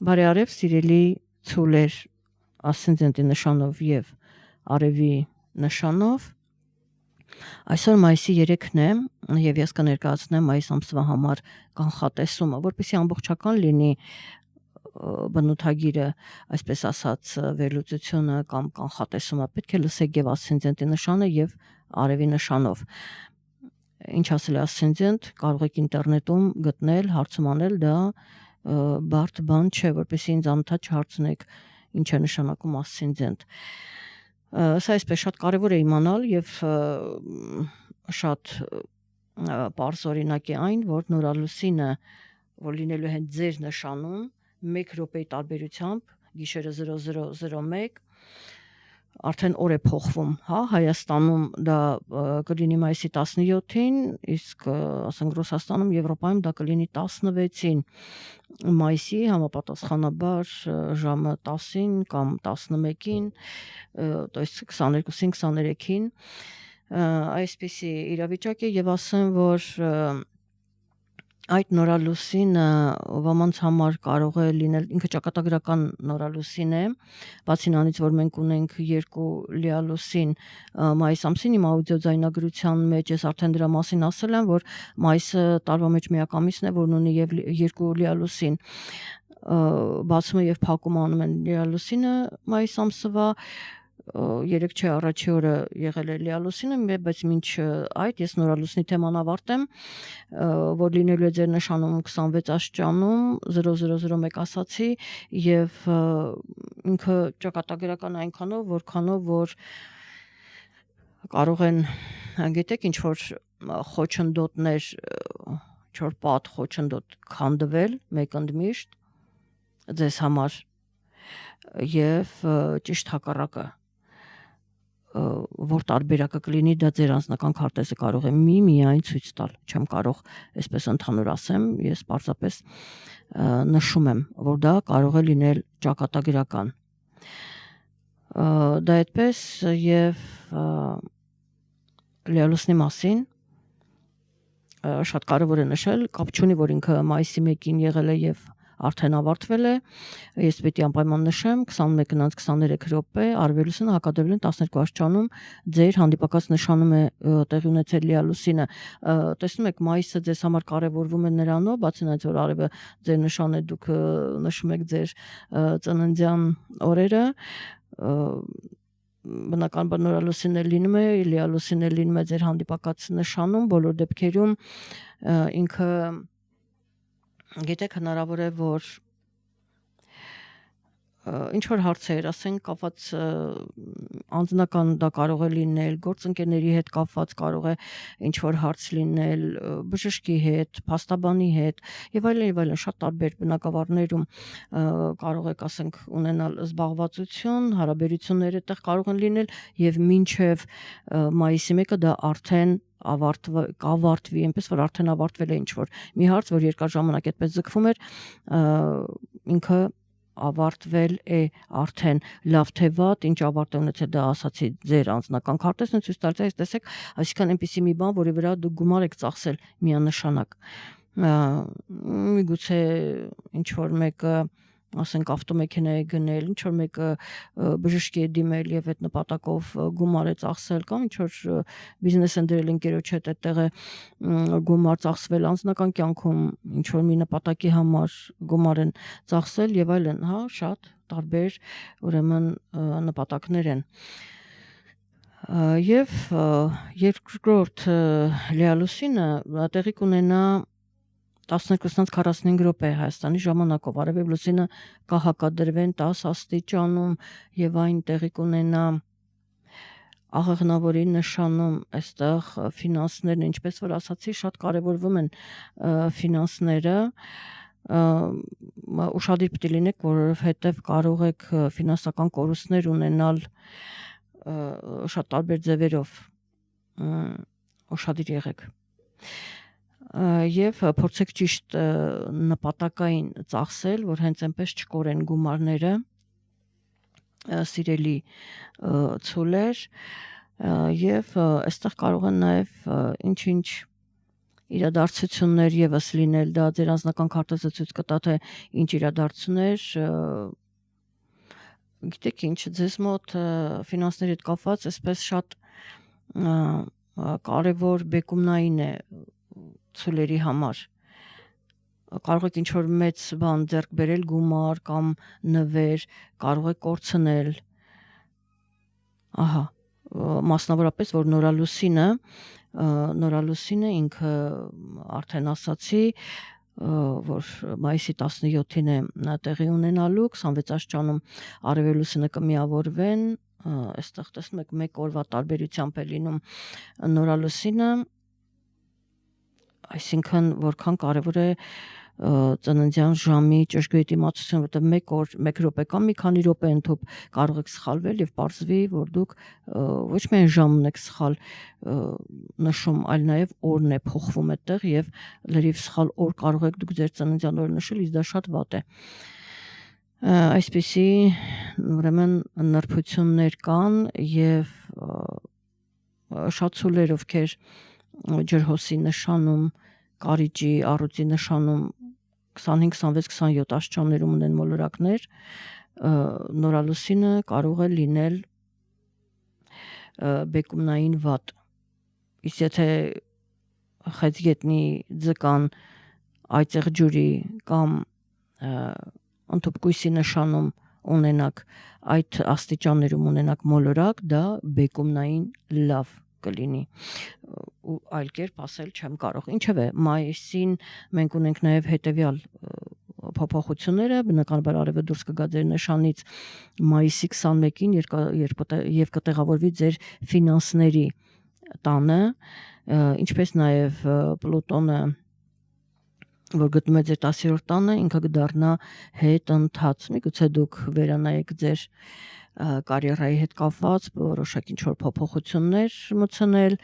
Բարի արև, սիրելի ցուլեր ասցենդենտի նշանով եւ արևի նշանով։ Այսօր մայիսի 3-ն է եւ ես կներկայացնեմ այս ամսվա համար կանխատեսումը, որպեսզի ամբողջական լինի բնութագիրը, այսպես ասած, վերլուծությունը կամ կանխատեսումը պետք է լսեք եւ ասցենդենտի նշանը եւ արևի նշանով։ Ինչ ասել է ասցենդենտ, կարող եք ինտերնետում գտնել, հարցում անել, դա բարդ բան չէ, որպեսզի ինձ անընդհատ չհարցնեք ինչ է նշանակում ասցենդենտ։ Սա այսպես շատ կարևոր է իմանալ եւ շատ պարզ օրինակ է այն, որ նորալուսինը, որ լինելու հենց ձեր նշանում 1 րոպեի տարբերությամբ գիշերը 00:01 արդեն օր է փոխվում, հա, Հայաստանում դա կլինի մայիսի 17-ին, իսկ ասենք Ռուսաստանում, Եվրոպայում դա կլինի 16-ին մայիսի, համապատասխանաբար ժամը 10-ին կամ 11-ին, то есть 22-ին, 23-ին, այսպիսի իրավիճակ է եւ ասեմ, որ այդ նորալուսինը ոմանց համար կարող է լինել, ինքը ճակատագրական նորալուսին է, բացի նրանից, որ մենք ունենք 2 լիալուսին մայիս ամսին, իմ աուդիոձայնագրության մեջ ես արդեն դրա մասին ասել եմ, որ մայիսը տարվա մեջ միակ ամիսն է, որն ունի եւ 2 լիալուսին, բացումը եւ փակումը անում են լիալուսինը մայիս ամսվա, 3 չէ, առաջի օրը եղել է լիալուսինը, բայց մինչ այդ ես նորալուսնի թեման ավարտեմ, որ լինելու է ձեր նշանում 26 աստիճանում 00:01 ասացի եւ ինքը ճակատագրական այնքանով, որքանով որ կարող են, գիտեք, ինչ որ խոչընդոտներ, չոր պատ խոչընդոտ քանդվել մեկ ընդմիշտ ձեզ համար եւ ճիշտ հակառակը, որ տարբերակը կլինի, դա ձեր անձնական քարտեզը կարող է միայն ցույց տալ, չեմ կարող այսպես ընդհանուր ասեմ, ես պարզապես նշում եմ, որ դա կարող է լինել ճակատագրական, դա այդպես եւ լիալուսնի մասին շատ կարևոր է նշել, կապ չունի, որ ինքը մայիսի 1-ին եղել է եւ արդեն ավարտվել է, ես պետք է անպայման նշեմ 21:23 րոպե արևելուսինը հակադրվել են 12 աստիճանում ձեր հանդիպակաց նշանում է տեղի ունեցել լիալուսինը, տեսնում եք մայիսը ձեզ համար կարևորվում է նրանով, բացի նրանից որ արևը ձեր նշան է, դուք նշում եք ձեր ծննդյան օրերը, բնականաբար նորալուսինը լինում է, լիալուսինը լինում է ձեր հանդիպակաց նշանում, բոլոր դեպքերում ինքը գիտեք հնարավոր է, որ ինչ որ հարցեր, ասենք կապված անձնական դա կարող է լինել, գործընկերների հետ կապված կարող է ինչ որ հարց լինել, բժշկի հետ, փաստաբանի հետ եւ այլն, շատ տարբեր բնակավարներում կարող եք, ասենք, ունենալ զբաղվածություն, հարաբերությունները այդտեղ կարող են լինել եւ մինչեւ մայիսի 1-ը դա արդեն կավարտվի, այնպես որ արդեն ավարտվել է ինչ որ մի հարց, որ երկար ժամանակ այդպես ձգվում էր, ինքը ավարտվել է արդեն, լավ թե վատ, ինչ ավարտ է ունեցել, դա ասացի ձեր անձնական քարտեզն է ցույց տալիս, տեսեք, այսինքն այնպիսի մի բան, որի վրա դուք գումար եք ծախսել միանշանակ, միգուցե ինչ որ մեկը, ասենք ավտոմեքենա է գնել, ինչ որ մեկը բժշկի է դիմել եւ այդ նպատակով գումար է ծախսել կամ ինչ որ բիզնես են դրել ընկերոջ հետ այդտեղ է գումար ծախսվել անձնական կյանքում ինչ որ մի նպատակի համար գումար են ծախսել եւ այլն, հա, շատ տարբեր ուրեմն նպատակներ են եւ երկրորդ լիալուսինը տեղի կունենա 12:45 րոպե Հայաստանի ժամանակով, արևի լուսինը կհակադրվեն 10 աստիճանում եւ այն տեղի կունենա աղեղնավորի նշանում, այստեղ ֆինանսներն, ինչպես որ ասացի, շատ կարևորվում են ֆինանսները, ուշադիր պետք է լինեք, որովհետեւ կարող եք ֆինանսական կորուստներ ունենալ շատ տարբեր ձևերով, ուշադիր եղեք եւ փորձեք ճիշտ նպատակային ծախսել, որ հենց այնպես չկորեն գումարները, սիրելի ցուլեր, եւ այստեղ կարող են նաեւ ինչ-ինչ իրադարձություններ եւս լինել, դա ձեր անձնական քարտեզը ցույց կտա, թե ինչ իրադարձություններ, գիտեք ինչ, ձեզ մոտ ֆինանսների հետ կապված այսպես շատ կարևոր բեկումնային է ցուլերի համար։ Կարող եք ինչ-որ մեծ բան ձեռք բերել, գումար կամ նվեր, կարող եք կորցնել։ Ահա, մասնավորապես, որ նորալուսինը ինքը արդեն ասացի, որ մայիսի 17-ին է տեղի ունենալու 26 աստիճանում արևելուսինը կմիավորվեն, այստեղ տեսնում եք 1 օրվա տարբերությամբ է լինում նորալուսինը, այսինքն որքան կարևոր է ծննդյան ժամի ճշգրիտ իմացությունը, որտեղ 1 օր, 1 րոպե կամ մի քանի րոպե ընդհուպ կարող եք սխալվել եւ պարզվի, որ դուք ոչ միայն ժամն եք սխալ նշում, այլ նաեւ օրն է փոխվում այդտեղ եւ լրիվ սխալ օր կարող եք դուք ձեր ծննդյան օրը նշել, իսկ դա շատ վատ է։ Այսպիսի ուրեմն նրբություններ կան եւ շատ ցուլեր, ովքեր ջրհոսի նշանում, կարիճի, առուծի նշանում 25, 26, 27 աստիճաններում ունեն մոլորակներ, նորալուսինը կարող է լինել բեկումնային վատ։ Իսկ եթե խեցգետնի, ձկան, այծեղ ջուրի կամ ընդհուպ կույսի նշանում ունենաք, այդ աստիճաններում ունենաք մոլորակ, դա բեկումնային լավ կլինի, ու այլ կերպ ասել չեմ կարող։ Ինչևէ, մայիսին մենք ունենք նաև հետևյալ փոփոխությունները, բնականաբար արևը դուրս կգա ձեր նշանից մայիսի 21-ին եւ կտեղավորվի ձեր ֆինանսների տանը, ինչպես նաև Պլուտոնը, որ գտնում է ձեր 10-րդ տանը, ինքը կդառնա հետընթաց։ Միգուցե դուք վերանայեք ձեր կարիերայի հետ կապված որոշակի ինչ-որ փոփոխություններ մտցնել,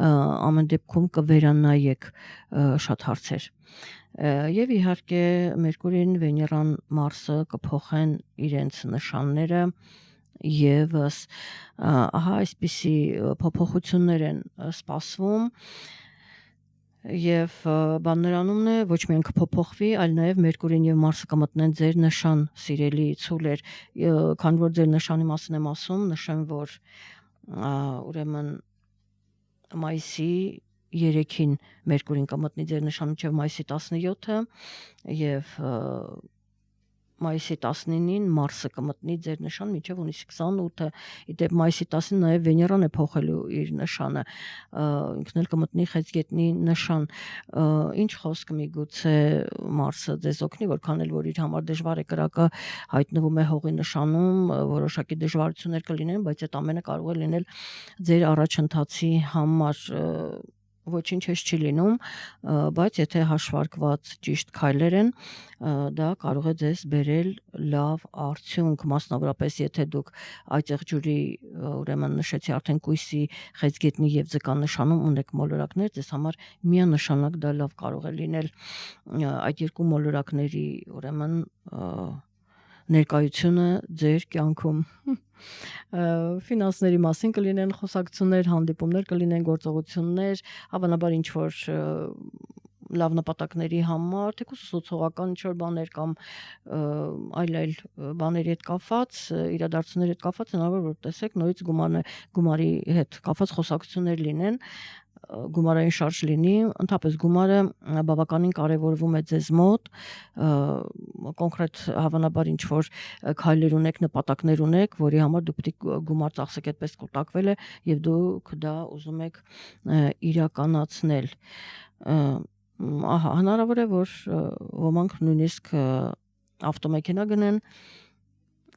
ամեն դեպքում կվերանայեք շատ հարցեր։ Եվ իհարկե Մերկուրին, Վեներան, Մարսը կփոխեն իրենց նշանները եւս, ահա այսպիսի փոփոխություններ են սպասվում եւ բան նրանումն է, ոչ միայն կփոփոխվի, այլ նաեւ Մերկուրին եւ Մարսը կմտնեն ձեր նշան, սիրելի ցուլեր, քանի որ ձեր նշանի մասին եմ ասում, նշեմ, որ ուրեմն մայիսի 3-ին Մերկուրին կմտնի ձեր նշան մինչև մայիսի 17-ը եւ մայիսի 19-ին Մարսը կմտնի ձեր նշան մինչև հունիսի 28-ը, իդեպ մայիսի 10-ին նաև Վեներան է փոխելու իր նշանը, ինքն էլ կմտնի խեցգետնի նշան, ինչ խոսք միգուցե Մարսը ձեզ օգնի, որքան էլ որ իր համար դժվար է կրակը հայտնվում է հողի նշանում, որոշակի դժվարություններ կլինեն, բայց այդ ամենը կարող է լինել ձեր առաջընթացի համար, ոչինչ էս չի լինում, բայց եթե հաշվարկված ճիշտ քայլեր են, դա կարող է ձեզ բերել լավ արդյունք, մասնավորապես եթե դուք այծեղ ջուրի, ուրեմն նշեցի արդեն կույսի, խեցգետնի եւ ձկան նշանում ունեք մոլորակներ, ձեզ համար միանշանակ դա լավ կարող է լինել այդ երկու մոլորակների, ուրեմն ներկայությունը ձեր կյանքում։ Ֆինանսների մասին կլինեն խոսակցություններ, հանդիպումներ կլինեն, գործողություններ, հավանաբար ինչ որ լավ նպատակների համար, թեկուզ ուսուցողական ինչ-որ բաներ կամ այլ բաների հետ կապված, իրադարձությունների հետ կապված, հնարավոր որ տեսեք նորից գումարի հետ կապված խոսակցություններ լինեն, գումարային շարժ լինի, ընդհանրապես գումարը բավականին կարևորվում է ձեզ մոտ, կոնկրետ հավանաբար ինչ որ քայլեր ունեք, նպատակներ ունեք, որի համար դուք պետք է գումար ծախսեք, այդպես կուտակվել է եւ դուք դա ուզում եք իրականացնել։ Ահա, հնարավոր է որ ոմանք նույնիսկ ավտոմեքենա գնեն,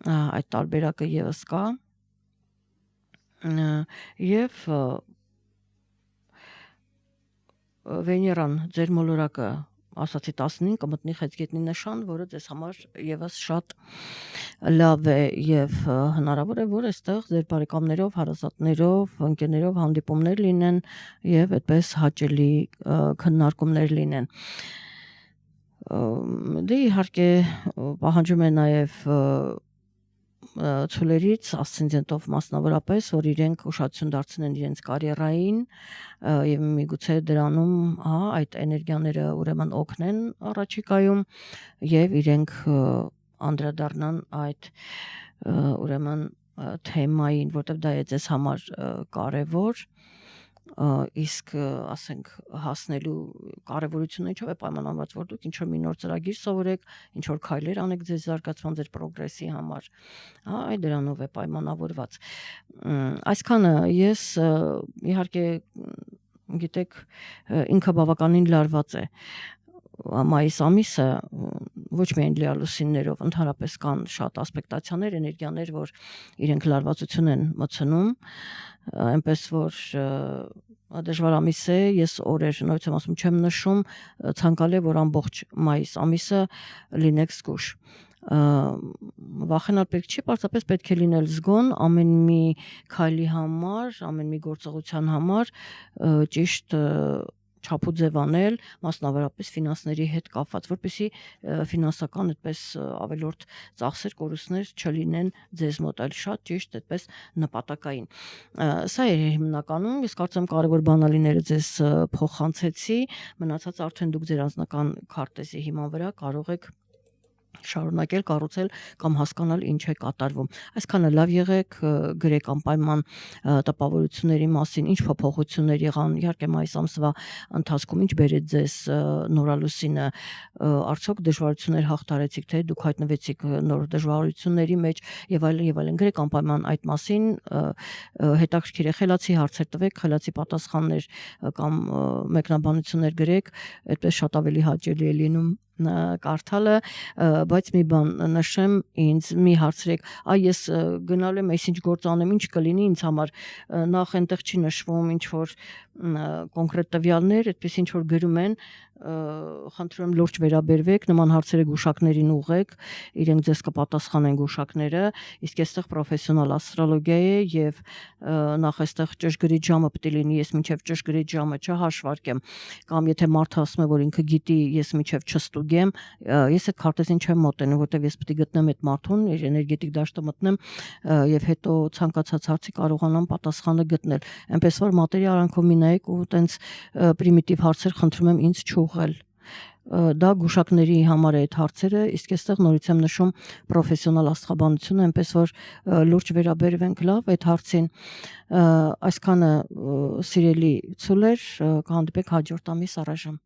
այդ տարբերակը եւս կա, եւ Վեներան ձեր մոլորակը ասացի 19-ին կմտնի խեցգետնի նշան, որը ձեզ համար եւս շատ լավ է եւ հնարավոր է որ այստեղ ձեր բարեկամներով, հարազատներով, ընկերներով հանդիպումներ լինեն եւ այդպես հաճելի քննարկումներ լինեն։ Դե իհարկե պահանջում է նաեւ ցուլերից ասցենդենտով մասնավորապես, որ իրենք ուշադրություն դարձնեն իրենց կարիերային եւ միգուցե դրանում, այդ էներգիաները ուրեմն օգնեն առաջիկայում եւ իրենք անդրադառնան այդ ուրեմն թեմային, որտեղ դա է ձեզ համար կարևոր, իսկ ասենք հասնելու կարևորությունը ինչով է պայմանավորված, որ դուք ինչ-որ մի նոր ծրագիր սովորեք, ինչ-որ քայլեր անեք ձեր զարգացման, ձեր պրոգրեսի համար, այդ դրանով է պայմանավորված։ Այսքանը ես իհարկե գիտեք, ինքը բավականին լարված է։ Մայիս ամիսը ոչ միայն լիալուսիններով, ընդհանրապես կան շատ ասպեկտացիաներ, էներգիաներ, որ իրենք լարվածություն են մտցնում, այնպես որ դժվար ամիս է, ես օրեր նույնիսկ եմ ասում չեմ նշում, ցանկալի է որ ամբողջ մայիս ամիսը լինեք զգուշ։ Վախենալ պետք չի, պարզապես պետք է լինել զգոն ամեն մի քայլի համար, ամեն մի գործողության համար ճիշտ չափուձև անել, մասնավորապես ֆինանսների հետ կապված, որպեսզի ֆինանսական այդպես ավելորդ ծախսեր, կորուստներ չլինեն ձեզ մոտ, այլ շատ ճիշտ այդպես նպատակային։ Սա է հիմնականում, ես կարծեմ կարևոր բանալիները ձեզ փոխանցեցի, մնացած արդեն դուք ձեր անձնական քարտեզի հիման վրա կարող եք շարունակել կառուցել կամ հասկանալ ինչ է կատարվում։ Այսքանը լավ եղեք, գրեք անպայման տպավորությունների մասին, ինչ փոփոխություններ եղան, իհարկե մայիս ամսվա ընթացքում ինչ բերեց ձեզ նորալուսինը, արդյոք դժվարություններ հաղթարեցիք, թե դուք հայտնվեցիք նոր դժվարությունների մեջ եւ այլն, գրեք անպայման այդ մասին, հետաքրքիր է, խելացի հարցեր տվեք, խելացի պատասխաններ կամ մեկնաբանություններ գրեք, այդպես շատ ավելի հաճելի է լինում կարդալը, բայց մի բան նշեմ, ինձ մի հարցրեք, ես գնալու եմ, ինչ գործ անեմ, ինչ կլինի ինձ համար, նախ այնտեղ չի նշվում ինչ որ կոնկրետ տվյալներ, այդպես ինչ որ գրում են, խնդրում եմ լուրջ վերաբերվեք, նման հարցերը գուշակներին ուղղեք, իրենք ձեզ կպատասխանեն գուշակները, իսկ այստեղ պրոֆեսիոնալ աստրոլոգիա է եւ նախ այստեղ ճշգրիտ ժամը պետք է լինի, ես մինչեւ ճշգրիտ ժամը չհաշվարկեմ, կամ եթե մարդը ասում է, որ ինքը գիտի, ես մինչեւ չստուգեմ, ես այդ քարտեզին չեմ մոտենում, որտեվ ես պետք է գտնեմ այդ մարդուն, իր էներգետիկ դաշտը մտնեմ եւ հետո ցանկացած հարցի կարողանամ պատասխանը գտնել, այնպես որ մատերի արանքով մի նայեք ու տենց պրիմիտիվ հարցեր խնդրում եմ ինձ չուղղել, դա գուշակների համար է այդ հարցերը, իսկ այստեղ նորից եմ նշում պրոֆեսիոնալ աստղաբանությունը, այնպես որ լուրջ վերաբերվենք լավ այդ հարցին, այսքանը սիրելի ցուլեր, կհանդիպենք հաջորդ ամիս առայժմ։